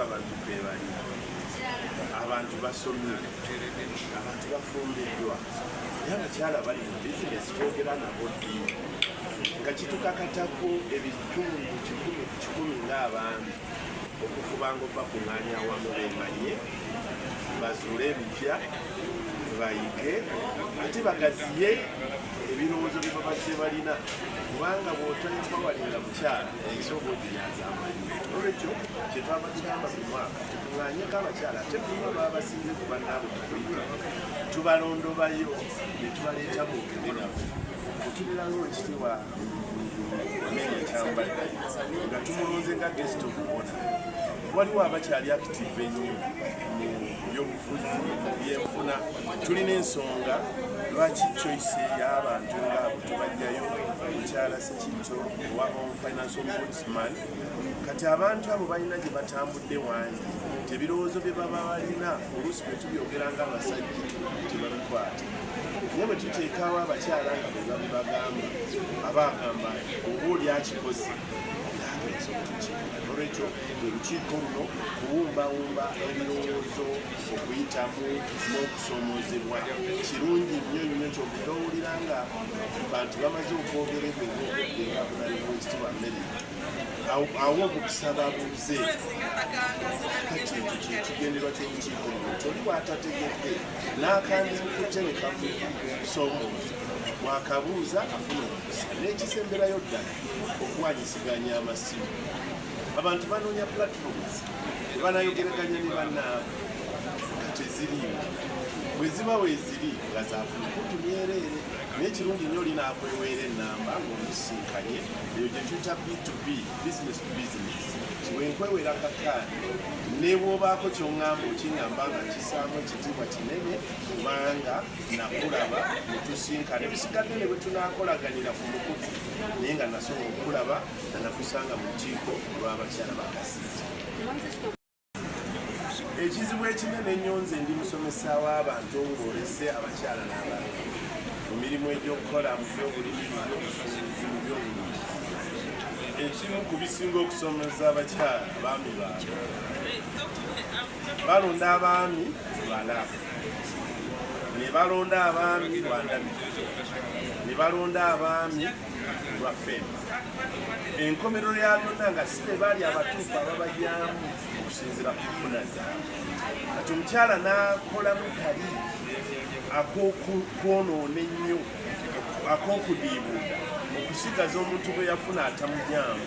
abantu bebali abantu basomye abantu bafumbiddwa naye abakyala bali mu bizinesi twogera nabo ddi nga kitukakatako ebitundu 10 ng'abaami okufubanga bakuŋŋaanya awamu bemanye bazuule ebipya bayige ate bagaziye ebirowoozo bye babadde balina kubanga bw'otawalinga mukyala ensooga oginyaza amanyi olwekyo kyetwaba tugamba buli mwaka tukuŋŋaanyeko abakyala ate tulima baba basinze ku bannaabwe tukuyiga tubalondobayo ne tubaleeta mu okende nabo otuliranga olwekitiibwa Amenya Kyambadde nga tumulonze nga guest of honor waliwo abakyali active ennyo mu byobufuzi byenfuna tulina ensonga lwaki choice y'abantu ngaabo tubajjayo mukyala Sekitto owa Home Financial Ombudsman kati abantu abo balina gye batambudde wangi tebirowoozo bye baba balina oluusi bwe tubyogera ng'abasajja tebabikwata naye bwe tuteekawo abakyala nga bwe babibagamba abagamba oba oli akikoze olwekyo olukiiko luno kuwumbawumba ebirowoozo okuyitamu n'okusoomoozebwa kirungi nnyo nnyo kyogenda owulira nga bantu bamaze okwogerebwa nga bunaliwekitiibwa Amerika awo omukisa babuuze kati ekyo kyekigenderwa ky'olukiiko luno toli bw'atategedde n'akandimukute ne kamusoomooza mwakabuuza afuna omukisa n'ekisemberayo ddala okuwanyisiganya amasimu abantu banoonya platforms banayogeraganya ne bannaabo kati eziriwo bwe ziba weeziri nga zafulukutu myereere naye kirungi nnyo linakweweera ennamba ng'omusisinkanye eyo gye tuyita B2B business to business tiwenkweweera kakaani ne bw'obaako ky'oŋŋamba okiŋŋamba nga kisaamu ekitiibwa kinene kubanga nakulaba ne tusinkane busigadde ne bwe tunaakolaganira ku mukutu naye nga nasobola okulaba nga nakusanga mu lukiiko olw'abakyala ba KACITA. Ekizibu ekinene ennyo nze ndi musomesa w'abantu ng'olese abakyala n'abaami mu mirimu egy'okukola mu byobulimi mu byobusuubuzi mu byobulimi. Ekimu ku bisinga okusomesa abakyala abaami baabwe balonda abaami lwalaba ne balonda abaami lwandamika ne balonda abaami lwa ffemba enkomerero ya byonna nga si be baali abatuufu ababajyamu okusinziira ku nfuna zaabwe kati omukyala n'akolamu kali ak'okwonoona ennyo ak'okudiibuuda okusigaza omuntu bwe yafuna atamujyamu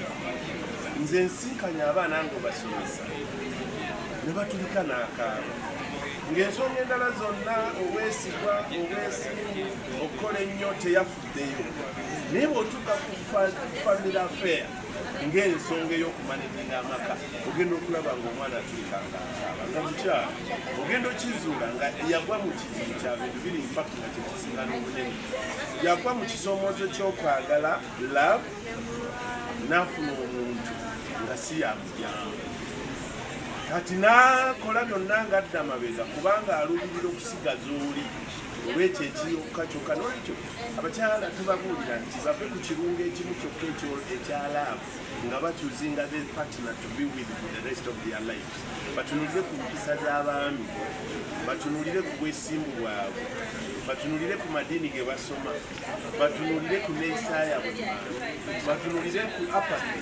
nze nsinkanya abaana ng'obasomesa ne batulika n'akaaba ng'ensonga endala zonna obwesigwa obwesimbu okukola ennyo teyafuddeyo naye bw'otuuka ku family affair ng'ensonga ey'okumaniringa amaka ogenda okulaba ng'omwana atulika ng'akaaba nga mukyala ogenda okizuula nga yagwa mu kizibu kya bintu biri mpaka nga kyekisinga n'obunene yagwa mu kisoomoozo ky'okwagala love n'afuna omuntu nga si yamujyamu kati n'akola byonna ng'adda mabega kubanga alubirira okusigaza oli olwekyo ekiyokka kyokka n'olwekyo abakyala tubabuulira nti bave ku kirungo ekimu kyokka ekyalaavu nga bakyuzinga the partner to be with for the rest of their lives batunulire ku mpisa z'abaami batunulire ku bwesimbu bwabwe batunulire ku madiini ge basoma batunulire ku neeyisa yaabwe batunulire ku apathy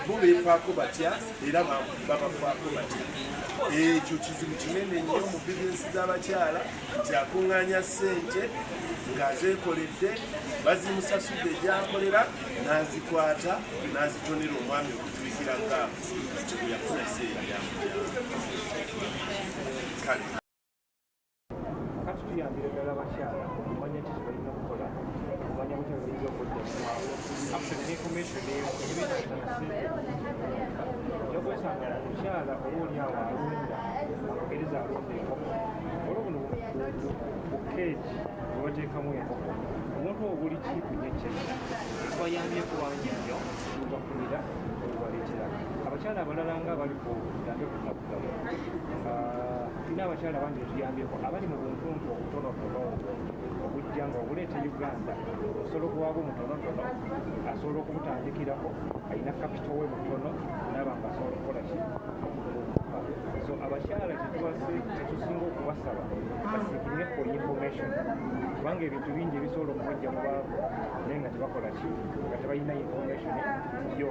bo beefaako batya era babafaako batya ekyo kizibu kinene nnyo mu bizinesi z'abakyala nti akuŋŋaanya ssente ng'azeekoledde bazimusasudde egyakolera n'azikwata n'azitonera omwami okutubikira ngaabo kati bwe yafuna eseera lyamujyamu kale kati tuyambira ddala abakyala okumanya kiki balina okukola okumanya butya balina okudda information yokwesanga omukyala obaoliawo alonda amugereza alonda enkoko olwo buno bukeegi bwebateekamu enkoko omuntu owo buli kiipu nyekyekira ekibayambyeko bangi nnyo tubafunira olubaleetera abakyala abalala nga bali ku yambe kunakugamu tulina abakyala bangi etuyambyeko abali mu buntuntu obutonotono obujja nga obuleeta Uganda osobola okuwaaba omutonotono asobola okubutandikirako alina kapito we mutono naba nga asobola okukola ki tetusinga okubasaba basiikirire for information kubanga ebintu bingi ebisobola okubajja mu baavu naye nga tebakola ki nga tebalina information yo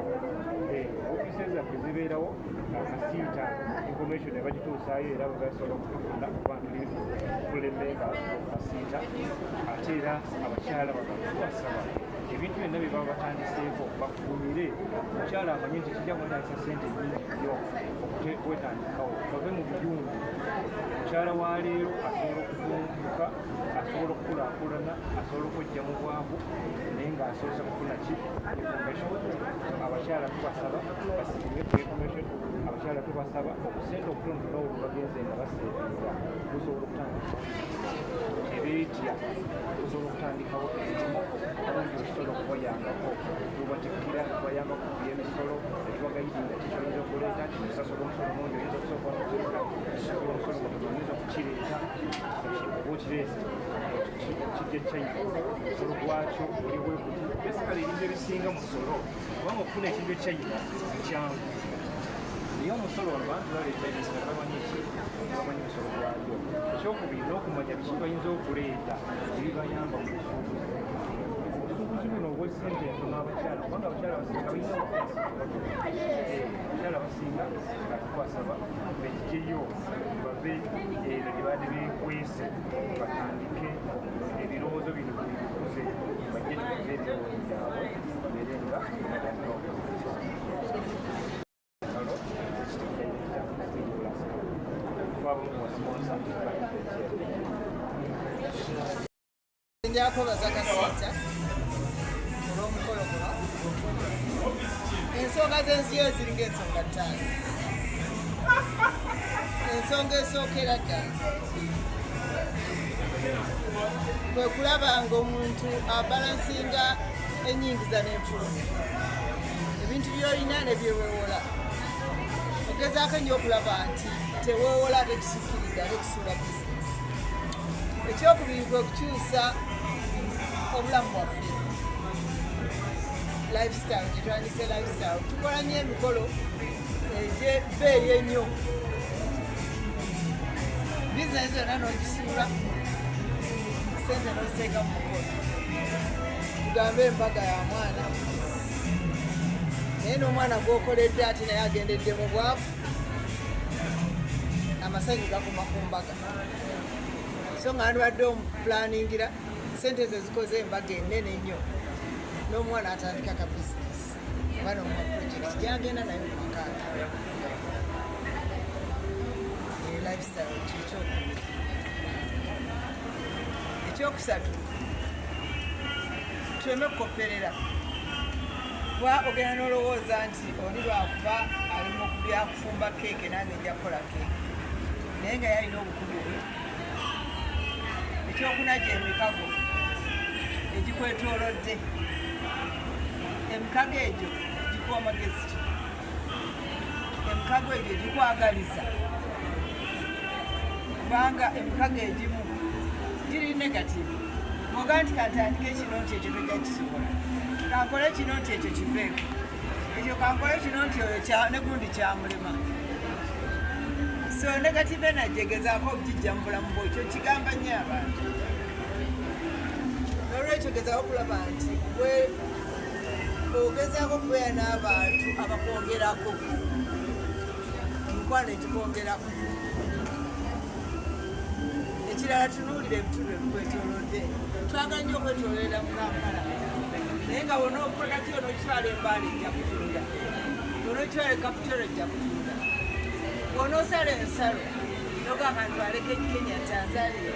ofiisi zaffe zibeerawo KACITA information ebagituusaayo era bwebasobola okufuna kubantu full member KACITA ate era abakyala bakatubasaba ebintu byonna bye baba batandiseeko bakuumire omukyala amanye nti kijja kwetagisa ssente nnyingi nnyo okwetandikawo bave mu buyungu omukyala wa leero asobola okuvunduka asobola okukulaakulana asobola okujja mu bwavu naye ng'asobose kufuna ki information abakyala tubasaba basiimire ku information abakyala tubasaba okusente okutonotono olwo bagenze nga baseeberera tusobola okutandikawo ebeetya tusobola okutandikawo emirimu obundi obusobola okubayambako tubatikkira tubayambako kuya emisolo etubagayidinga kikyoyinza okuleeta kimusasula omusolo mungi oyinza okusooka okuleeta kisasula omusolo mutono oyinza okukireeta oba okireese okijja China omusolo gwakyo oli bwekuti besikale ebintu ebisinga musolo kubanga okufuna ekintu ekyayina kyangu naye omusolo ono bantu baleeta ebintu bamanyi bamanyi omusolo gwabyo ekyokubiri n'okumanya biki bayinza okuleeta ebibayamba mu busuubuzi obusuubuzi buno obw'essente entono abakyala kubanga abakyala basinga balina abakyala basinga nga tubasaba bekigeyo bave eno gye baadde beekwese batandike ebirowoozo bino bibikuze bajje tukuze ebirowoozo byabwe babeere nga Njakobaza KACITA olw'omukolo guno. Ensonga z'ensiyo ziringa ensonga ttaano. Ensonga esookera ddala kwe kulaba ng'omuntu abalansinga ennyingiza n'enfulumya. Ebintu by'olina ne byeweewola. Ogezaako nnyo okulaba nti teweewola ate kisukkiridde ate kisuula bizinesi. Ekyokubiri kwe kukyusa obulamu bwaffe. Lifestyle, gyetwandise lifestyle. Tukola nnyo emikolo egy'ebbeeyi ennyo. Bizinesi yonna n'ogisuula, ssente n'oziteeka mu mukono. Tugambe embaga ya mwana. Naye n'omwana gw'okoledde ate naye agendedde mu bwavu, amasanyu gakoma ku mbaga. So nga ndibadde omupulaningira ssente ze zikoze embaga ennene ennyo n'omwana atandika ka bizinesi oba n'omuma projekiti gyagenda naye mu makaaka. Lifestyle kyekyokubi. Ekyokusatu, tuleme kukopperera. Kuba ogenda n'olowooza nti oli lwakuba ali mu byakufumba keeke nange nja kukola keeke naye nga yalina obukubi bwe. Ekyokuna gy'emikago egikwetoolodde. Emikago egyo gikuwa amagezi ki? Emikago egyo gikwagaliza kubanga emikago egimu giri negativu. Bw'oga nti kantandike kino nti ekyo tojja kisobola, kankole kino nti ekyo kiveeko, ekyo kankole kino nti oyo ne gundi kyamulema. So negative energy egezaako okugijja mu bulamu bwo, ekyo kigamba nnyo abantu. N'olwekyo gezaako okulaba nti ogezaako okubeera n'abantu abakwongerako, enkwano egikwongerako. Ekirala tunuulira ebitundu ebikwetoolodde. Twagala nnyo okwetoolera mu Kampala naye nga wona okolaki onookitwala embaala ejja kutunda, onookitwala ekapitolo ejja kutunda, onoosala ensalo nogamba ntwaleko Kenya, Tanzania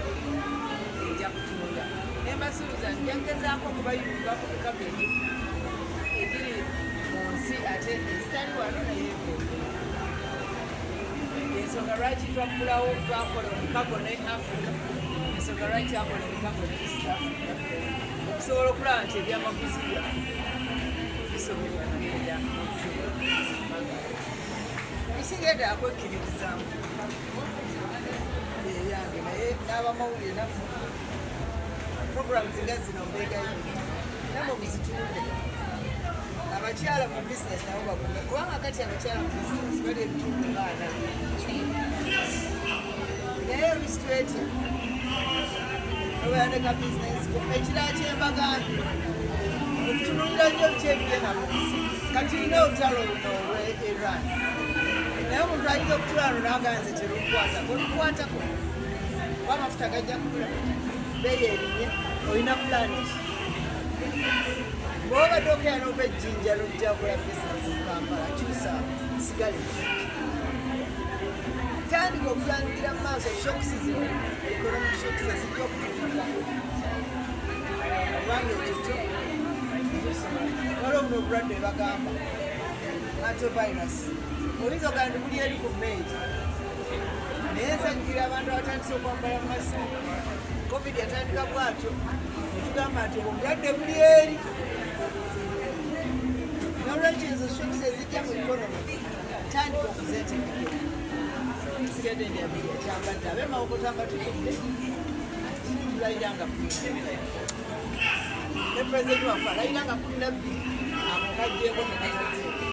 ejja kutunda. Embasuubiza nti njagezaako okubayunga ku bikago egiri mu nsi ate ezitali wano naye ensonga lwaki twaggulawo twakola emikago ne Africa, ensonga lwaki twakola emikago ne East Africa, okusobola okulaba nti ebyamaguzi byaffe bisomerwa nageera bisinga ddala kwekkiririzaamu eyange naye n'abamawulire naffe programu zinga zino mbeegayo namwe muzitunde. Abakyala mu bizinesi nabo bagume kubanga kati abakyala mu bizinesi bali ebitundu nga 40. naye restrate obayandeka bizinesi ekirala kyembagambye okutunulira nnyo kyebigenda mu nsi kati lina olutalo luno olw'Iran naye omuntu ayinza okutulano n'aganze terukwatako olukwatako kuba amafuta gajja kugula beeyi erinye olina pulani bw'obadde okera n'oba ejjinja lujja kola bizinesi mu Kampala kyusa sigale tandika okugangira mu maaso shokisi zino economic shokisi zijja okututuka obanga ekikyo waliwo buno obulwadde bagamba antivirus oyinza ogamba nti buli eri ku mmeeri naye nsajjira abantu abatandise okwambala masiki covid yatandika bwatyo netugamba nti obulwadde buli eri nolwekyo ezo shokisi ezijja mu ikonomi tandika okuzeetegekera sigende ndyabiri ekyambadde abemawokotamba tukudde tulayiranga ne pulezidenti waffe alayiranga 12 ako kajjeeko nekataze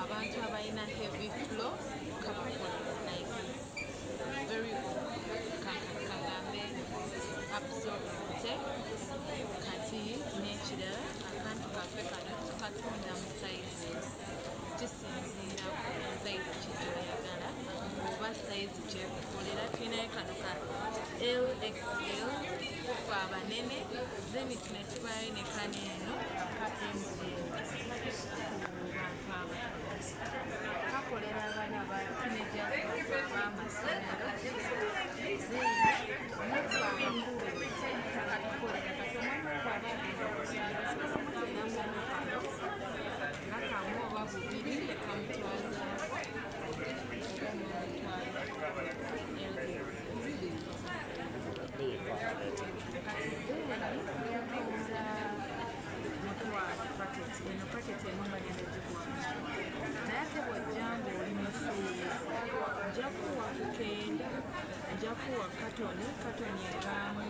abantu abalina heavy flow very kagambe absorbente kati nekirala akantu kaffe kano tukatunda mu sayizi kisinziira ku sayizi kigyoyagala oba sayizi gyekukolera tulinayo kano ka LXL fe abanene then tunetubayo ne kano eno aka ML kakolera abaana ba teenagers ab'amasomero zino omuntu abakulu katukolera kati omwana okwaba agenda kano nga kamu oba bubiri kamutwaliza eno paketi emu bagenda gigwamu naye ate bw'ojjanga oli mufuuyi nja kuwa kukenda nja kuwa katoni ebaamu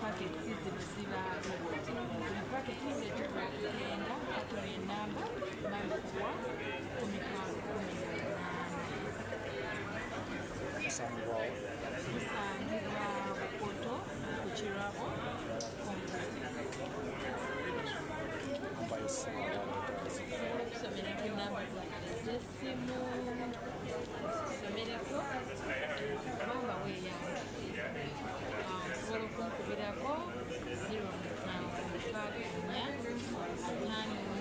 paketi zino zibaawo buli paketi nze gikuwa kukenda katoni enamba babikuwa ku mitwalo 18 musangibwa bukoto ku kirabo kusomera ku namba zange z'essimu somereko kubanga weeyange osobola okunkubirako 07 5 4 5